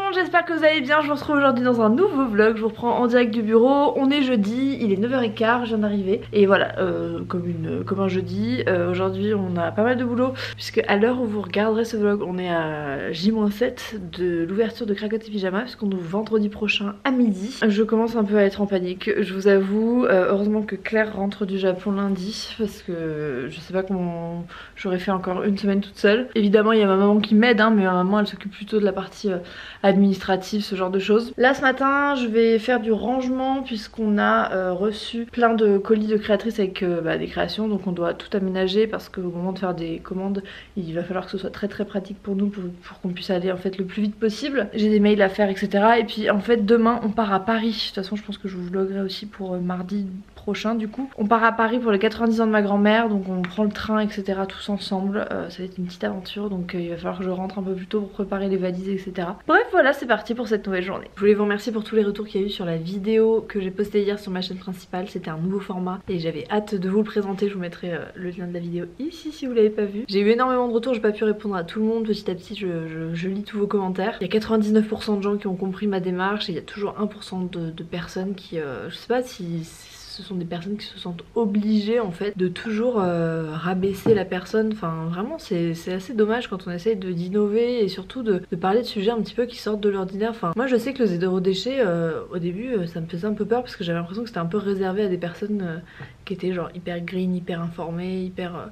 monde, j'espère que vous allez bien. Je vous retrouve aujourd'hui dans un nouveau vlog. Je vous reprends en direct du bureau. On est jeudi, il est 9h15, je viens d'arriver. Et voilà, comme un jeudi, aujourd'hui on a pas mal de boulot. Puisque à l'heure où vous regarderez ce vlog, on est à J-7 de l'ouverture de Cracotte et Pyjama. Puisqu'on ouvre vendredi prochain à midi. Je commence un peu à être en panique, je vous avoue. Heureusement que Claire rentre du Japon lundi. Parce que je sais pas comment j'aurais fait encore une semaine toute seule. Évidemment il y a ma maman qui m'aide, hein, mais ma maman elle s'occupe plutôt de la partie administrative, ce genre de choses. Là ce matin je vais faire du rangement puisqu'on a reçu plein de colis de créatrices avec des créations, donc on doit tout aménager parce qu'au moment de faire des commandes il va falloir que ce soit très pratique pour nous pour qu'on puisse aller en fait le plus vite possible. J'ai des mails à faire, etc. Et puis en fait demain on part à Paris. De toute façon je pense que je vous vloguerai aussi pour mardi prochain du coup. On part à Paris pour les 90 ans de ma grand-mère, donc on prend le train, etc. tous ensemble. Ça va être une petite aventure, donc il va falloir que je rentre un peu plus tôt pour préparer les valises, etc. Bref voilà, c'est parti pour cette nouvelle journée. Je voulais vous remercier pour tous les retours qu'il y a eu sur la vidéo que j'ai postée hier sur ma chaîne principale. C'était un nouveau format et j'avais hâte de vous le présenter. Je vous mettrai le lien de la vidéo ici si vous l'avez pas vu. J'ai eu énormément de retours, j'ai pas pu répondre à tout le monde. Petit à petit je lis tous vos commentaires. Il y a 99% de gens qui ont compris ma démarche et il y a toujours 1% de personnes qui je sais pas si ce sont des personnes qui se sentent obligées en fait de toujours rabaisser la personne. Enfin vraiment c'est assez dommage quand on essaye d'innover et surtout de parler de sujets un petit peu qui sortent de l'ordinaire. Enfin moi je sais que le zéro déchet au début ça me faisait un peu peur parce que j'avais l'impression que c'était un peu réservé à des personnes qui étaient genre hyper green, hyper informées, hyper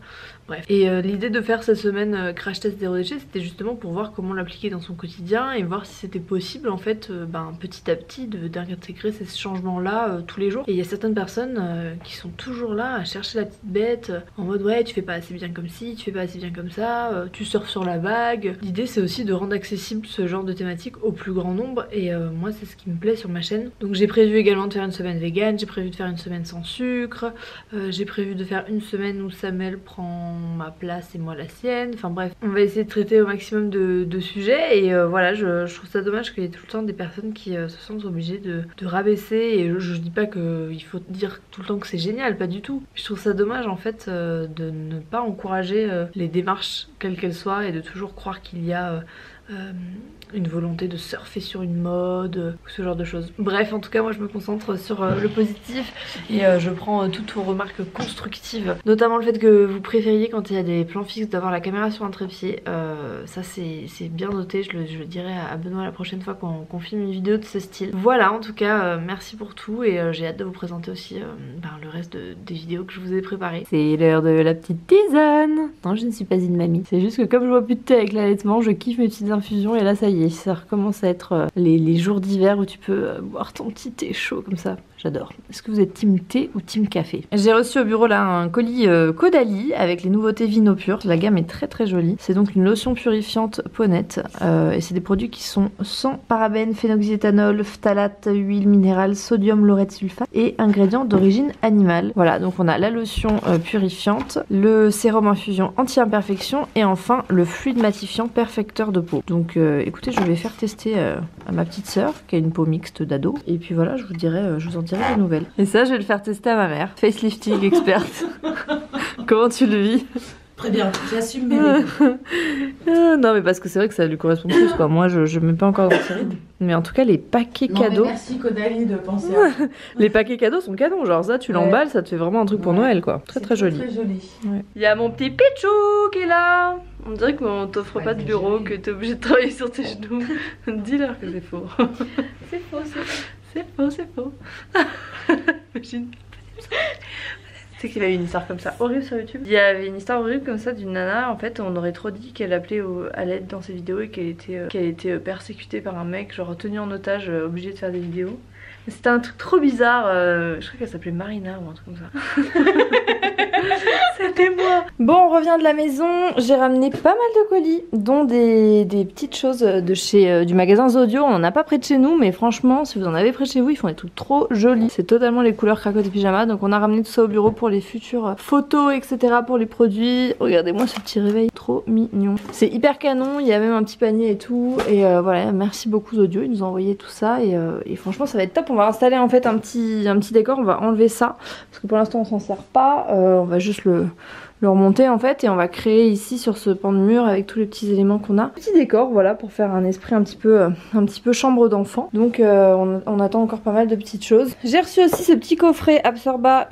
bref. Et l'idée de faire cette semaine crash test zéro déchet, c'était justement pour voir comment l'appliquer dans son quotidien et voir si c'était possible en fait petit à petit d'intégrer ces changements là tous les jours. Et il y a certaines personnes qui sont toujours là à chercher la petite bête en mode ouais tu fais pas assez bien comme ci, tu fais pas assez bien comme ça, tu surfes sur la vague. L'idée c'est aussi de rendre accessible ce genre de thématique au plus grand nombre et moi c'est ce qui me plaît sur ma chaîne. Donc j'ai prévu également de faire une semaine vegan, j'ai prévu de faire une semaine sans sucre, j'ai prévu de faire une semaine où Samel prend ma place et moi la sienne. Enfin bref, on va essayer de traiter au maximum de sujets et voilà, je trouve ça dommage qu'il y ait tout le temps des personnes qui se sentent obligées de rabaisser. Et je dis pas qu'il faut dire tout le temps que c'est génial, pas du tout. Je trouve ça dommage en fait de ne pas encourager les démarches quelles qu'elles soient et de toujours croire qu'il y a une volonté de surfer sur une mode ou ce genre de choses. Bref, en tout cas moi je me concentre sur le positif et je prends toutes vos remarques constructives, notamment le fait que vous préfériez quand il y a des plans fixes d'avoir la caméra sur un trépied. Ça c'est bien noté, je le dirai à Benoît la prochaine fois qu'on filme une vidéo de ce style. Voilà, en tout cas merci pour tout et j'ai hâte de vous présenter aussi le reste des vidéos que je vous ai préparées. C'est l'heure de la petite tisane. Non, je ne suis pas une mamie, c'est juste que comme je vois plus de thé avec l'allaitement, je kiffe mes petites infusions et là ça y est, ça recommence à être les jours d'hiver où tu peux boire ton petit thé chaud comme ça. J'adore. Est-ce que vous êtes team thé ou team café? J'ai reçu au bureau là un colis Caudalie avec les nouveautés Vino Pur. La gamme est très jolie. C'est donc une lotion purifiante peau nette et c'est des produits qui sont sans parabènes, phénoxyéthanol, phtalate, huile minérale, sodium laureth sulfate et ingrédients d'origine animale. Voilà, donc on a la lotion purifiante, le sérum infusion anti-imperfection et enfin le fluide matifiant perfecteur de peau. Donc écoutez, je vais faire tester à ma petite sœur qui a une peau mixte d'ado et puis voilà, je vous en dirai des nouvelles. Et ça je vais le faire tester à ma mère, facelifting experte. Comment tu le vis? Très bien, j'assume bébé. Non mais parce que c'est vrai que ça lui correspond plus quoi. Moi je mets pas encore glycéride. Mais en tout cas les paquets cadeaux. Merci Caudalie de penser à ça. Les paquets cadeaux sont canons, genre ça tu l'emballes, ça te fait vraiment un truc pour Noël quoi. Très joli. Très joli. Ouais. Il y a mon petit Pichou qui est là. On dirait qu'on t'offre pas de bureau, que t'es obligé de travailler sur tes genoux. Dis-leur que c'est faux. C'est faux, c'est faux. C'est faux. Imagine. C'est qu'il a eu une histoire comme ça horrible sur YouTube. Il y avait une histoire horrible comme ça d'une nana. En fait, on aurait trop dit qu'elle appelait à l'aide dans ses vidéos et qu'elle était persécutée par un mec, genre tenu en otage, obligée de faire des vidéos. C'était un truc trop bizarre. Je crois qu'elle s'appelait Marina ou un truc comme ça. C'était moi. Bon, on revient de la maison. J'ai ramené pas mal de colis, dont des petites choses de chez du magasin Zodio. On en a pas près de chez nous, mais franchement, si vous en avez près de chez vous, ils font des trucs trop jolis. C'est totalement les couleurs Cracotte et Pyjama. Donc on a ramené tout ça au bureau pour les futures photos, etc. pour les produits. Regardez-moi ce petit réveil, trop mignon. C'est hyper canon. Il y a même un petit panier et tout. Et voilà, merci beaucoup Zodio. Ils nous ont envoyé tout ça et franchement, ça va être top. On va installer en fait un petit décor. On va enlever ça parce que pour l'instant, on s'en sert pas. On va juste le remonter en fait, et on va créer ici sur ce pan de mur avec tous les petits éléments qu'on a. Petit décor, voilà, pour faire un esprit un petit peu chambre d'enfant. Donc on attend encore pas mal de petites choses. J'ai reçu aussi ce petit coffret Absorba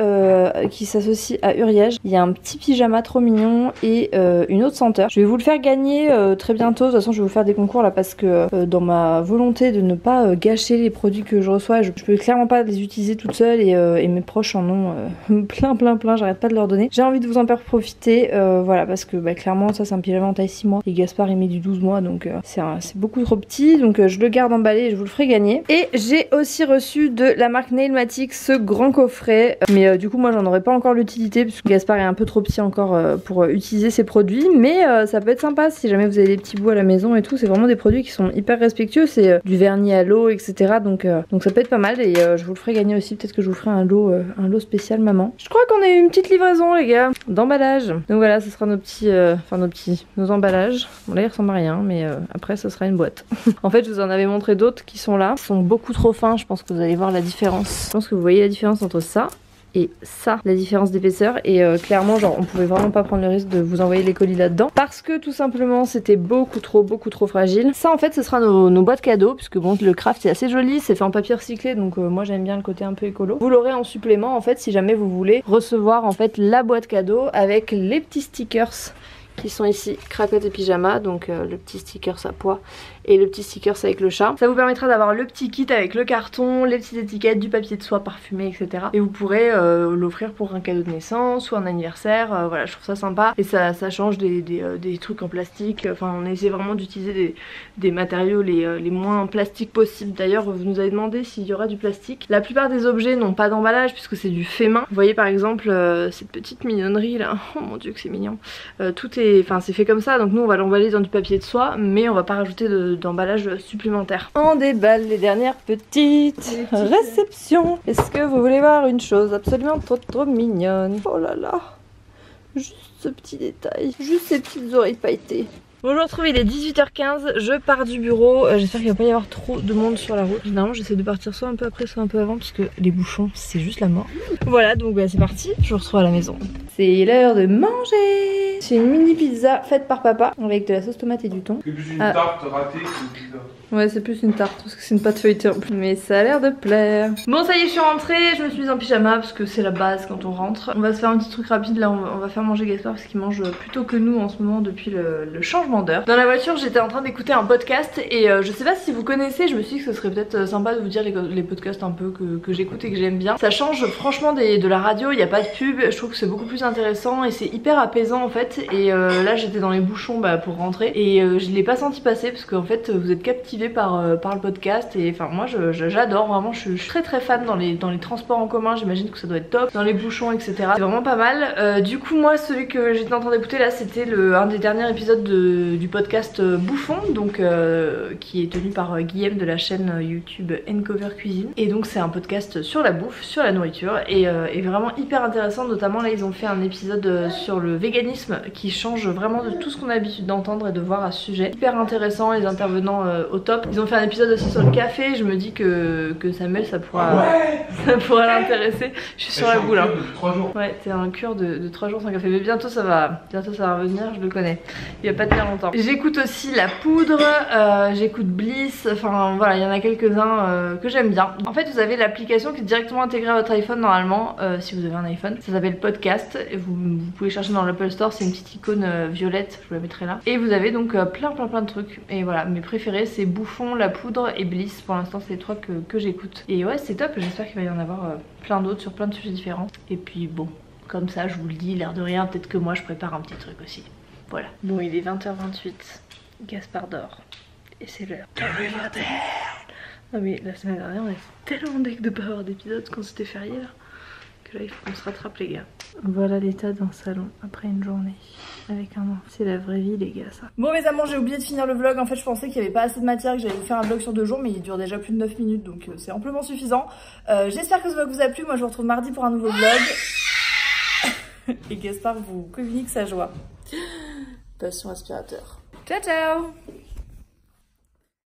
qui s'associe à Uriège. Il y a un petit pyjama trop mignon et une autre senteur. Je vais vous le faire gagner très bientôt. De toute façon, je vais vous faire des concours là parce que dans ma volonté de ne pas gâcher les produits que je reçois, je peux clairement pas les utiliser toute seule et mes proches en ont plein. J'arrête pas de leur donner. J'ai envie de vous en faire profiter, voilà, parce que clairement ça c'est un pyjama en taille 6 mois et Gaspard il met du 12 mois, donc c'est beaucoup trop petit, donc je le garde emballé et je vous le ferai gagner. Et j'ai aussi reçu de la marque Nailmatic ce grand coffret, mais du coup moi j'en aurais pas encore l'utilité puisque Gaspard est un peu trop petit encore pour utiliser ces produits, mais ça peut être sympa si jamais vous avez des petits bouts à la maison et tout. C'est vraiment des produits qui sont hyper respectueux, c'est du vernis à l'eau, etc. Donc ça peut être pas mal, et je vous le ferai gagner aussi. Peut-être que je vous ferai un lot spécial maman. Je crois qu'on a eu une petite livraison les gars, d'emballage. Donc voilà, ce sera nos emballages. Bon là ils ressemblent à rien, mais après ce sera une boîte. En fait je vous en avais montré d'autres qui sont là. Ils sont beaucoup trop fins, je pense que vous allez voir la différence. Je pense que vous voyez la différence entre ça et ça, la différence d'épaisseur, et clairement genre on pouvait vraiment pas prendre le risque de vous envoyer les colis là-dedans parce que tout simplement c'était beaucoup trop fragile. Ça en fait ce sera nos boîtes cadeaux, puisque bon le craft est assez joli, c'est fait en papier recyclé, donc moi j'aime bien le côté un peu écolo. Vous l'aurez en supplément en fait si jamais vous voulez recevoir en fait la boîte cadeau avec les petits stickers qui sont ici, cracotte et pyjama, donc le petit stickers à pois et le petit stickers avec le chat. Ça vous permettra d'avoir le petit kit avec le carton, les petites étiquettes, du papier de soie parfumé, etc. Et vous pourrez l'offrir pour un cadeau de naissance ou un anniversaire. Voilà, je trouve ça sympa. Et ça change des trucs en plastique. Enfin, on essaie vraiment d'utiliser des matériaux les moins plastiques possibles. D'ailleurs, vous nous avez demandé s'il y aura du plastique. La plupart des objets n'ont pas d'emballage puisque c'est du fait main. Vous voyez par exemple cette petite mignonnerie là. Oh mon dieu que c'est mignon. Tout est... Enfin, c'est fait comme ça. Donc nous, on va l'emballer dans du papier de soie, mais on va pas rajouter d'emballage supplémentaire. On déballe les dernières petites réceptions. Est-ce que vous voulez voir une chose absolument trop mignonne? Oh là là, juste ce petit détail, juste ces petites oreilles pailletées. Bonjour, retrouve, il est 18h15, je pars du bureau, j'espère qu'il va pas y avoir trop de monde sur la route. Généralement j'essaie de partir soit un peu après soit un peu avant parce que les bouchons c'est juste la mort. Voilà, donc c'est parti, je vous retrouve à la maison. C'est l'heure de manger. C'est une mini pizza faite par papa avec de la sauce tomate et du thon. C'est plus une tarte ratée qu'une pizza. Ouais, c'est plus une tarte parce que c'est une pâte feuilletée en plus. Mais ça a l'air de plaire. Bon, ça y est, je suis rentrée. Je me suis mise en pyjama parce que c'est la base quand on rentre. On va se faire un petit truc rapide. Là, on va faire manger Gaspard parce qu'il mange plus tôt que nous en ce moment depuis le changement d'heure. Dans la voiture, j'étais en train d'écouter un podcast et je sais pas si vous connaissez. Je me suis dit que ce serait peut-être sympa de vous dire les podcasts un peu que j'écoute et que j'aime bien. Ça change franchement de la radio. Il n'y a pas de pub. Je trouve que c'est beaucoup plus intéressant et c'est hyper apaisant en fait. Et là, j'étais dans les bouchons pour rentrer et je l'ai pas senti passer parce qu'en fait, vous êtes captivé par le podcast et enfin moi j'adore vraiment, je suis très fan dans les transports en commun, j'imagine que ça doit être top, dans les bouchons etc, c'est vraiment pas mal. Du coup moi celui que j'étais en train d'écouter là c'était un des derniers épisodes du podcast Bouffon, donc qui est tenu par Guillaume de la chaîne YouTube Encover Cuisine, et donc c'est un podcast sur la bouffe, sur la nourriture et vraiment hyper intéressant. Notamment là ils ont fait un épisode sur le véganisme qui change vraiment de tout ce qu'on a l'habitude d'entendre et de voir à ce sujet, hyper intéressant, les intervenants au top. Ils ont fait un épisode aussi sur le café, je me dis que Samuel ça pourra l'intéresser. Je suis sur la boule hein. 3 jours. Ouais, t'es un cure de 3 jours sans café, mais bientôt ça va revenir, je le connais, il va pas tenir longtemps. J'écoute aussi La Poudre, j'écoute Bliss, enfin voilà, il y en a quelques-uns que j'aime bien. En fait vous avez l'application qui est directement intégrée à votre iPhone normalement, si vous avez un iPhone, ça s'appelle Podcast, et vous pouvez chercher dans l'Apple Store, c'est une petite icône violette, je vous la mettrai là. Et vous avez donc plein de trucs, et voilà, mes préférés c'est Bouffon, La Poudre et Bliss. Pour l'instant c'est les 3 que j'écoute. Et ouais c'est top, j'espère qu'il va y en avoir plein d'autres sur plein de sujets différents. Et puis bon, comme ça je vous le dis, l'air de rien, peut-être que moi je prépare un petit truc aussi. Voilà. Bon il est 20h28, Gaspard dort. Et c'est l'heure. Non mais la semaine dernière on était tellement deck de pas avoir d'épisode quand c'était férié là, que là il faut qu'on se rattrape les gars. Voilà l'état d'un salon après une journée avec un enfant. C'est la vraie vie les gars ça. Bon mes amours, j'ai oublié de finir le vlog. En fait je pensais qu'il n'y avait pas assez de matière, que j'allais vous faire un vlog sur 2 jours, mais il dure déjà plus de 9 minutes donc c'est amplement suffisant. J'espère que ce vlog vous a plu. Moi je vous retrouve mardi pour un nouveau vlog. Et Gaspard vous communique sa joie. Passion aspirateur. Ciao ciao.